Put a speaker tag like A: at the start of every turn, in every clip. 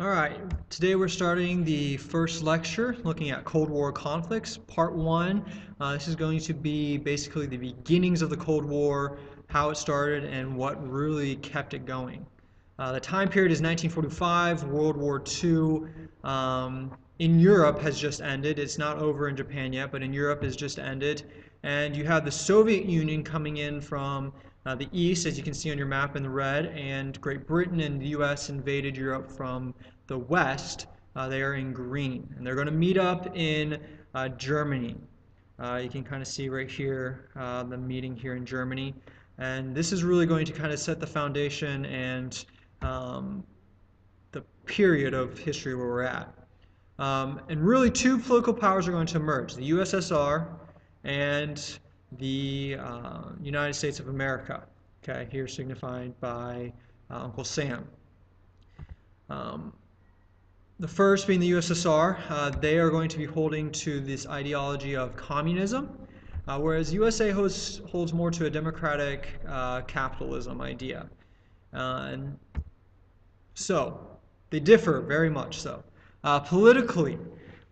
A: All right, today we're starting the first lecture looking at Cold War conflicts, part one. This is going to be basically the beginnings of the Cold War, how it started, and what really kept it going. The time period is 1945, World War II. In Europe has just ended. It's not over in Japan yet, but in Europe has just ended. And you have the Soviet Union coming in from the east, as you can see on your map in the red, and Great Britain and the U.S. invaded Europe from the west. They are in green, and they're going to meet up in Germany. You can kind of see right here the meeting here in Germany, and this is really going to kind of set the foundation and the period of history where we're at. And really, two political powers are going to emerge: the USSR and the United States of America, okay, here signified by Uncle Sam. The first being the USSR, they are going to be holding to this ideology of communism, whereas USA holds more to a democratic capitalism idea. And so, they differ very much so. Politically,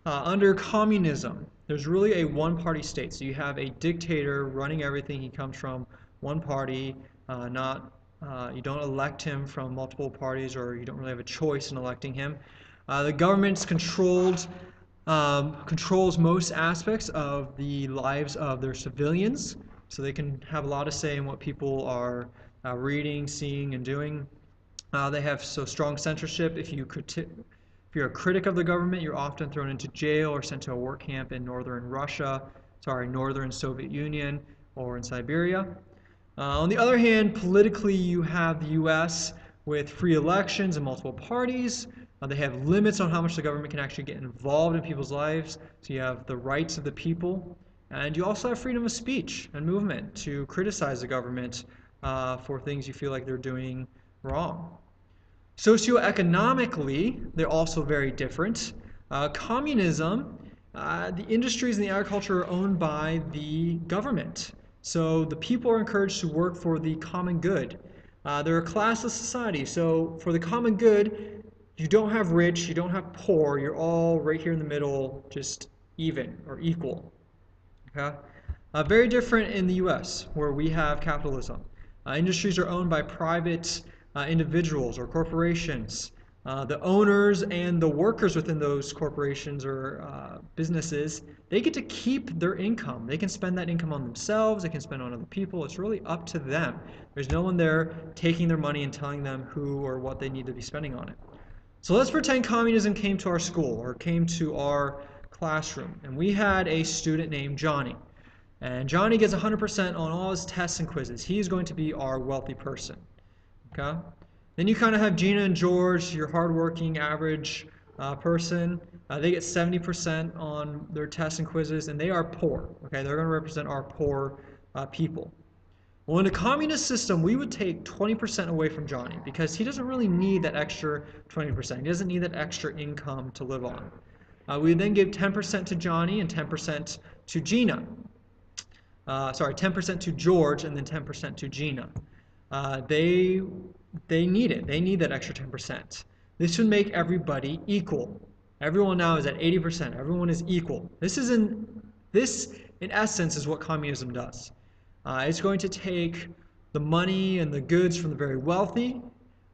A: under communism, there's really a one-party state. So you have a dictator running everything. He comes from one party, you don't elect him from multiple parties, or you don't really have a choice in electing him. The government's controls most aspects of the lives of their civilians, so they can have a lot of say in what people are reading, seeing, and doing. They have strong censorship. If you're a critic of the government, you're often thrown into jail or sent to a work camp in northern Soviet Union, or in Siberia. On the other hand, politically, you have the U.S. with free elections and multiple parties. They have limits on how much the government can actually get involved in people's lives. So you have the rights of the people, and you also have freedom of speech and movement to criticize the government for things you feel like they're doing wrong. Socioeconomically, they're also very different. Communism, the industries and the agriculture are owned by the government. So the people are encouraged to work for the common good. They're a classless society. So for the common good, you don't have rich, you don't have poor, you're all right here in the middle, just even or equal. Okay? Very different in the US, where we have capitalism. Industries are owned by private individuals or corporations. The owners and the workers within those corporations or businesses, they get to keep their income. They can spend that income on themselves, they can spend on other people. It's really up to them. There's no one there taking their money and telling them who or what they need to be spending on it. So let's pretend communism came to our school or came to our classroom, and we had a student named Johnny. And Johnny gets 100% on all his tests and quizzes. He's going to be our wealthy person. Okay? Then you kind of have Gina and George, your hardworking average person. They get 70% on their tests and quizzes, and they are poor. Okay? They're going to represent our poor people. Well, in a communist system, we would take 20% away from Johnny because he doesn't really need that extra 20%. He doesn't need that extra income to live on. We would then give 10% to Johnny and 10% to Gina. 10% to George and then 10% to Gina. They need it. They need that extra 10%. This would make everybody equal. Everyone now is at 80%. Everyone is equal. This, in essence, is what communism does. It's going to take the money and the goods from the very wealthy,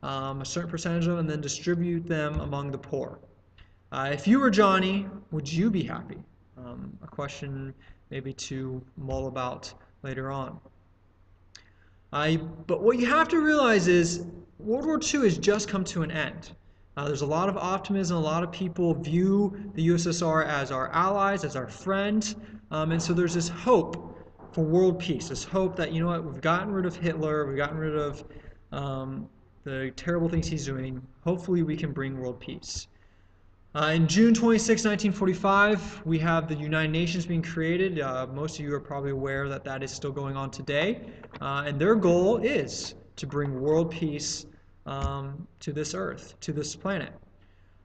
A: a certain percentage of them, and then distribute them among the poor. If you were Johnny, would you be happy? A question maybe to mull about later on. But what you have to realize is World War II has just come to an end. There's a lot of optimism. A lot of people view the USSR as our allies, as our friend. And so there's this hope for world peace, this hope that, we've gotten rid of Hitler, we've gotten rid of the terrible things he's doing. Hopefully we can bring world peace. In June 26, 1945, we have the United Nations being created. Most of you are probably aware that that is still going on today. And their goal is to bring world peace to this earth, to this planet.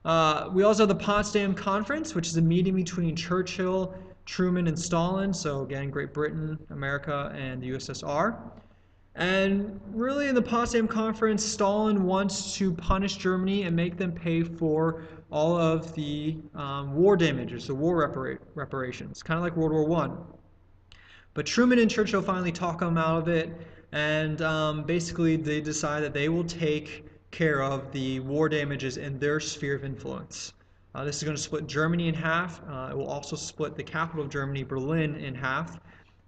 A: We also have the Potsdam Conference, which is a meeting between Churchill, Truman, and Stalin. So again, Great Britain, America, and the USSR. And really, in the Potsdam Conference, Stalin wants to punish Germany and make them pay for all of the war damages, the war reparations, kind of like World War One. But Truman and Churchill finally talk them out of it, and basically they decide that they will take care of the war damages in their sphere of influence. This is going to split Germany in half. It will also split the capital of Germany, Berlin, in half.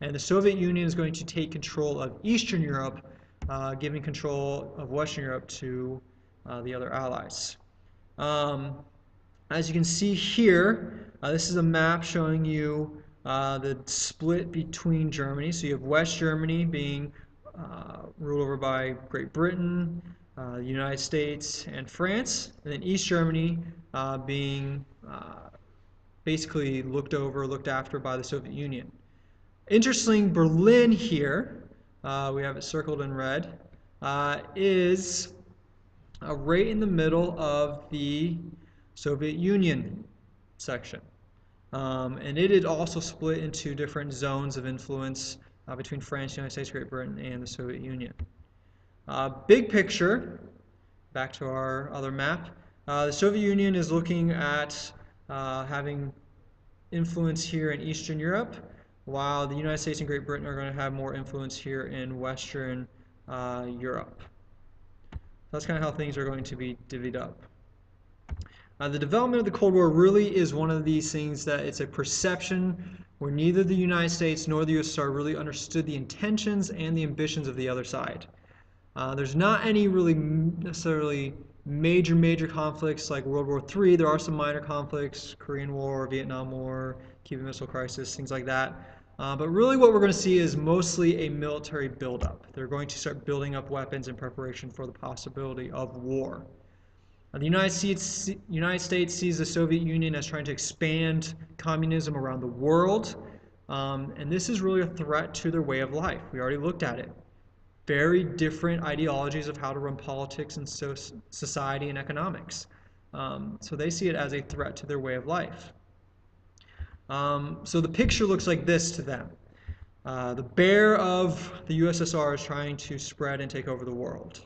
A: And the Soviet Union is going to take control of Eastern Europe, giving control of Western Europe to the other allies. As you can see here, this is a map showing you the split between Germany. So you have West Germany being ruled over by Great Britain, the United States, and France, and then East Germany being basically looked after by the Soviet Union. Interesting, Berlin here, we have it circled in red, is right in the middle of the Soviet Union section. And it is also split into different zones of influence between France, United States, Great Britain, and the Soviet Union. Big picture, back to our other map, the Soviet Union is looking at having influence here in Eastern Europe, while the United States and Great Britain are going to have more influence here in Western Europe. That's kind of how things are going to be divvied up. The development of the Cold War really is one of these things that it's a perception where neither the United States nor the USSR really understood the intentions and the ambitions of the other side. There's not any really necessarily major conflicts like World War III. There are some minor conflicts, Korean War, Vietnam War, Cuban Missile Crisis, things like that. But really what we're going to see is mostly a military buildup. They're going to start building up weapons in preparation for the possibility of war. The United States sees the Soviet Union as trying to expand communism around the world, and this is really a threat to their way of life. We already looked at it. Very different ideologies of how to run politics and society and economics. So they see it as a threat to their way of life. So the picture looks like this to them. The bear of the USSR is trying to spread and take over the world.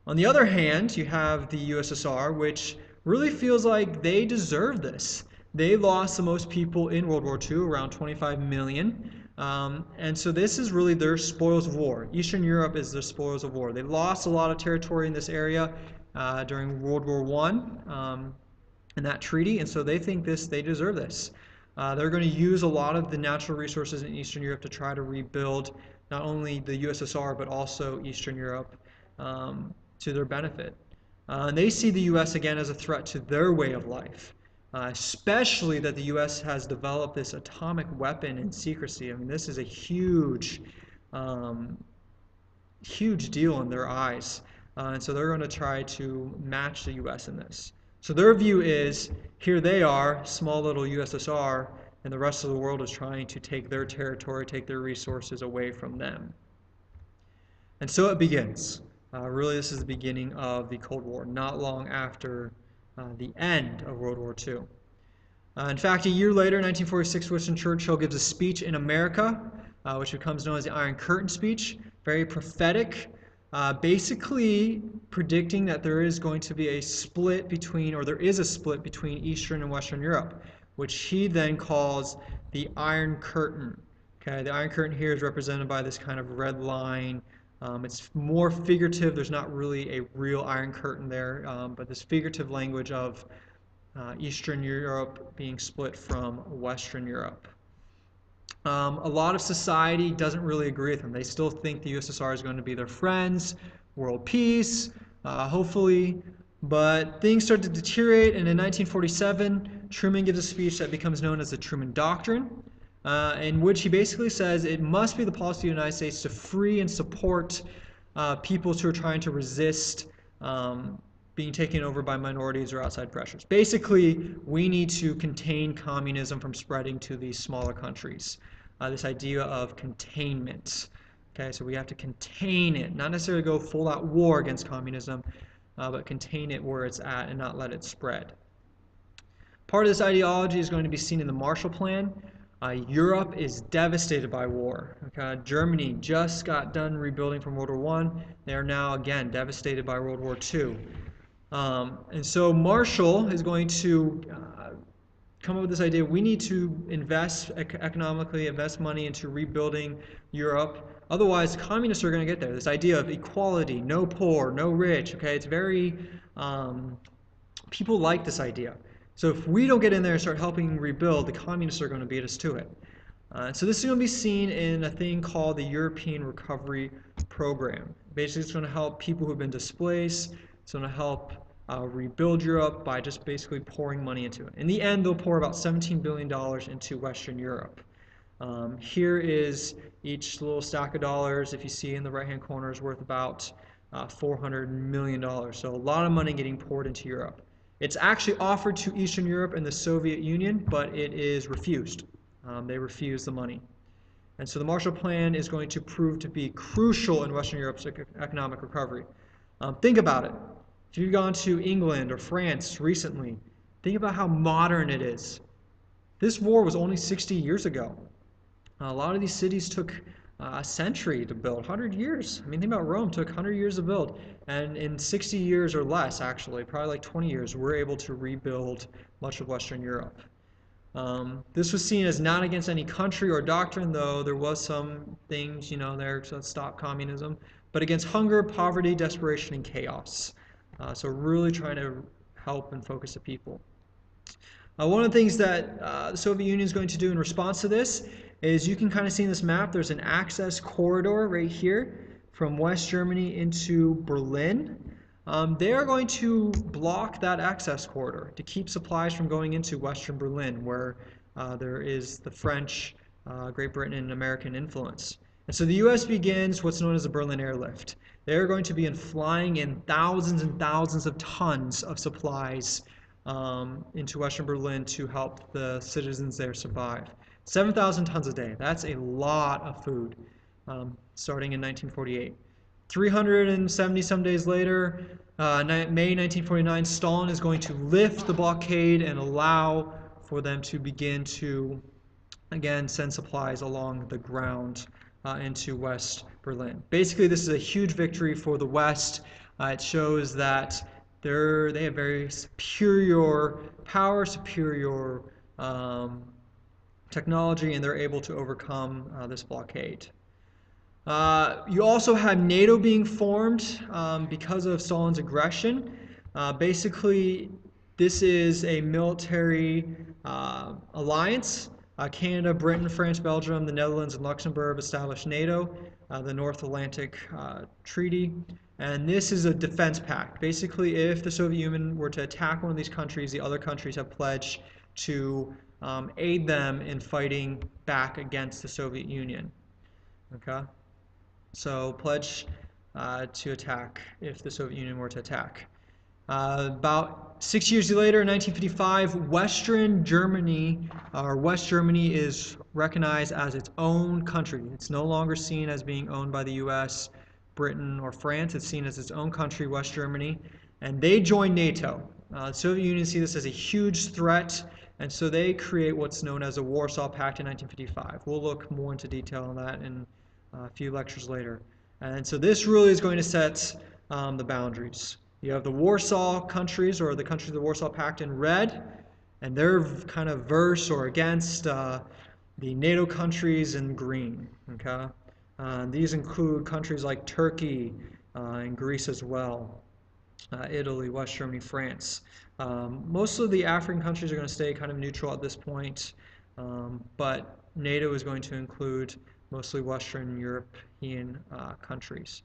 A: On the other hand, you have the USSR, which really feels like they deserve this. They lost the most people in World War II, around 25 million. And so this is really their spoils of war. Eastern Europe is their spoils of war. They lost a lot of territory in this area during World War I in that treaty, and so they think they deserve this. They're going to use a lot of the natural resources in Eastern Europe to try to rebuild not only the USSR but also Eastern Europe to their benefit. And they see the U.S. again as a threat to their way of life. Especially that the U.S. has developed this atomic weapon in secrecy. I mean, this is a huge deal in their eyes. And so they're going to try to match the U.S. in this. So their view is, here they are, small little USSR, and the rest of the world is trying to take their territory, take their resources away from them. And so it begins. Really, this is the beginning of the Cold War, not long after the end of World War II. In fact, a year later, 1946, Winston Churchill gives a speech in America, which becomes known as the Iron Curtain speech, very prophetic, basically predicting that there is going to be a split between, or there is a split between Eastern and Western Europe, which he then calls the Iron Curtain. Okay, the Iron Curtain here is represented by this kind of red line. It's more figurative. There's not really a real Iron Curtain there, but this figurative language of Eastern Europe being split from Western Europe. A lot of society doesn't really agree with them. They still think the USSR is going to be their friends, world peace, hopefully. But things start to deteriorate, and in 1947, Truman gives a speech that becomes known as the Truman Doctrine, in which he basically says it must be the policy of the United States to free and support peoples who are trying to resist being taken over by minorities or outside pressures. Basically, we need to contain communism from spreading to these smaller countries. This idea of containment. Okay, so we have to contain it, not necessarily go full-out war against communism, but contain it where it's at and not let it spread. Part of this ideology is going to be seen in the Marshall Plan, Europe is devastated by war. Okay? Germany just got done rebuilding from World War One. They are now again devastated by World War Two. And so Marshall is going to come up with this idea. We need to invest economically, invest money into rebuilding Europe. Otherwise, communists are going to get there. This idea of equality, no poor, no rich. Okay, it's very people like this idea. So if we don't get in there and start helping rebuild, the communists are going to beat us to it. So this is going to be seen in a thing called the European Recovery Program. Basically, it's going to help people who have been displaced. It's going to help rebuild Europe by just basically pouring money into it. In the end, they'll pour about $17 billion into Western Europe. Here is each little stack of dollars, if you see in the right-hand corner, is worth about $400 million. So a lot of money getting poured into Europe. It's actually offered to Eastern Europe and the Soviet Union, but it is refused. They refuse the money. And so the Marshall Plan is going to prove to be crucial in Western Europe's economic recovery. Think about it. If you've gone to England or France recently, think about how modern it is. This war was only 60 years ago. A lot of these cities took a century to build, 100 years. I mean, think about Rome, took 100 years to build. And in 60 years or less, actually, probably like 20 years, we're able to rebuild much of Western Europe. This was seen as not against any country or doctrine, though there was some things, there to stop communism, but against hunger, poverty, desperation, and chaos. So really trying to help and focus the people. One of the things that the Soviet Union is going to do in response to this is you can kind of see in this map, there's an access corridor right here from West Germany into Berlin. They are going to block that access corridor to keep supplies from going into Western Berlin, where there is the French, Great Britain, and American influence. And so the U.S. begins what's known as the Berlin Airlift. They're going to be flying in thousands and thousands of tons of supplies into Western Berlin to help the citizens there survive. 7,000 tons a day. That's a lot of food, starting in 1948. 370 some days later, May 1949, Stalin is going to lift the blockade and allow for them to begin to, again, send supplies along the ground into West Berlin. Basically, this is a huge victory for the West. It shows that they have very superior power, superior technology, and they're able to overcome this blockade. You also have NATO being formed because of Stalin's aggression. Basically, this is a military alliance. Canada, Britain, France, Belgium, the Netherlands, and Luxembourg established NATO, the North Atlantic Treaty. And this is a defense pact. Basically, if the Soviet Union were to attack one of these countries, the other countries have pledged to aid them in fighting back against the Soviet Union. Okay? So pledge to attack if the Soviet Union were to attack. About 6 years later, in 1955, West Germany is recognized as its own country. It's no longer seen as being owned by the U.S., Britain, or France. It's seen as its own country, West Germany, and they join NATO. The Soviet Union see this as a huge threat, and so they create what's known as the Warsaw Pact in 1955. We'll look more into detail on that in a few lectures later. And so this really is going to set the boundaries. You have the Warsaw countries, or the countries of the Warsaw Pact, in red, and they're kind of verse or against the NATO countries in green. Okay, these include countries like Turkey and Greece as well, Italy, West Germany, France. Most of the African countries are going to stay kind of neutral at this point, but NATO is going to include mostly Western European countries.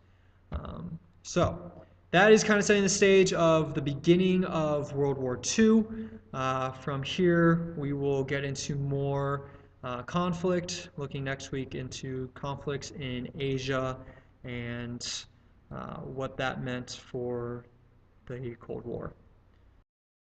A: So that is kind of setting the stage of the beginning of World War II. From here, we will get into more conflict, looking next week into conflicts in Asia and what that meant for the Cold War.